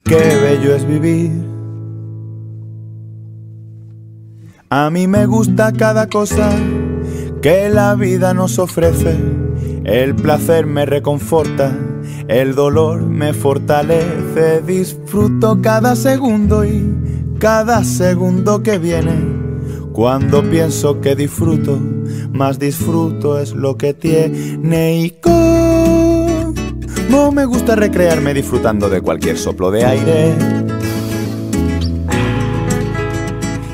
qué bello es vivir. A mí me gusta cada cosa que la vida nos ofrece. El placer me reconforta, el dolor me fortalece. Disfruto cada segundo y cada segundo que viene. Cuando pienso que disfruto, más disfruto es lo que tiene. Y como me gusta recrearme disfrutando de cualquier soplo de aire.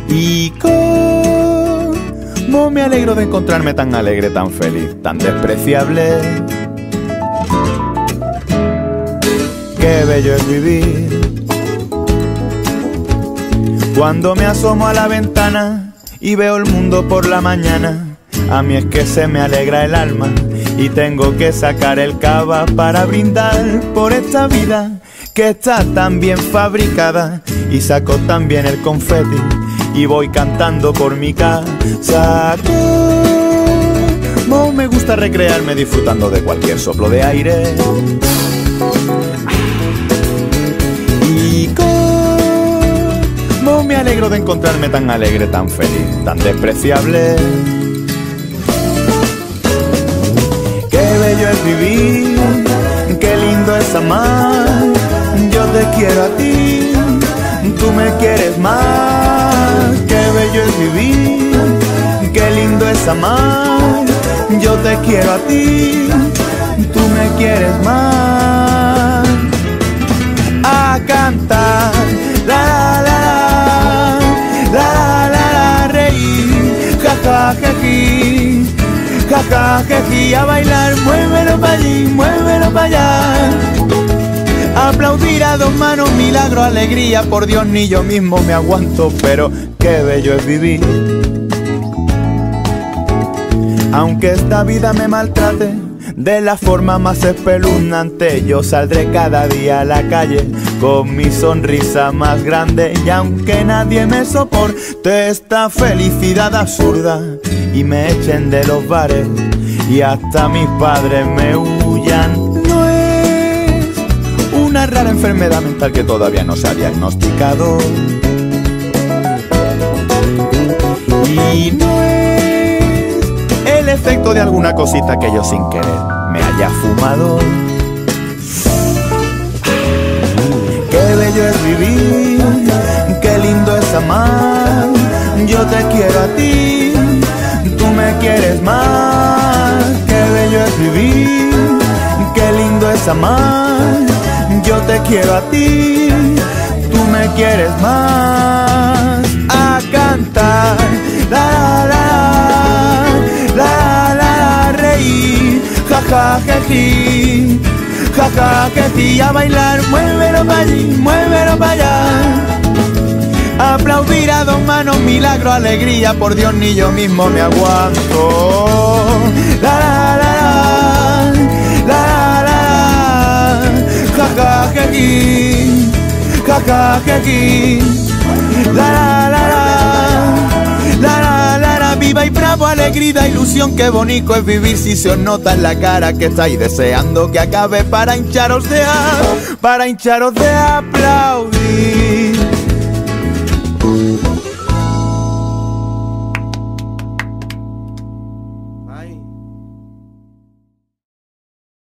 Y cómo me alegro de encontrarme tan alegre, tan feliz, tan despreciable. Qué bello es vivir. Cuando me asomo a la ventana y veo el mundo por la mañana, a mí es que se me alegra el alma y tengo que sacar el cava para brindar por esta vida que está tan bien fabricada. Y saco también el confeti y voy cantando por mi casa. Como me gusta recrearme disfrutando de cualquier soplo de aire. Y como me alegro de encontrarme tan alegre, tan feliz, tan despreciable. Qué bello es vivir, qué lindo es amar. Yo te quiero a ti, tú me quieres más. Qué bello es vivir, qué lindo es amar. Yo te quiero a ti, tú me quieres más. A cantar, la la la la la la, reír, ja ja jeji, ja ja jeji, a bailar, muévelo pa' allí, muévelo pa' allá. Aplaudir a dos manos, milagro, alegría, por Dios ni yo mismo me aguanto, pero qué bello es vivir. Aunque esta vida me maltrate de la forma más espeluznante, yo saldré cada día a la calle con mi sonrisa más grande. Y aunque nadie me soporte esta felicidad absurda y me echen de los bares y hasta mis padres me huyan, una rara enfermedad mental que todavía no se ha diagnosticado. Y no es el efecto de alguna cosita que yo sin querer me haya fumado. Qué bello es vivir, qué lindo es amar. Yo te quiero a ti, tú me quieres más. Qué bello es vivir, qué lindo es amar. Yo te quiero a ti, tú me quieres más. A cantar, la la la la la, reír, ja ja jeji, ja ja jeji, a bailar, muévelo pa' allí, muévelo pa' allá. Aplaudir a dos manos, milagro, alegría, por Dios ni yo mismo me aguanto. La la la la la, ja ja jeji, ja ja jeji, la la la la la la la. Viva y bravo, alegría, ilusión, qué bonito es vivir. Si se os nota en la cara que estáis deseando que acabe para hincharos de aplaudir.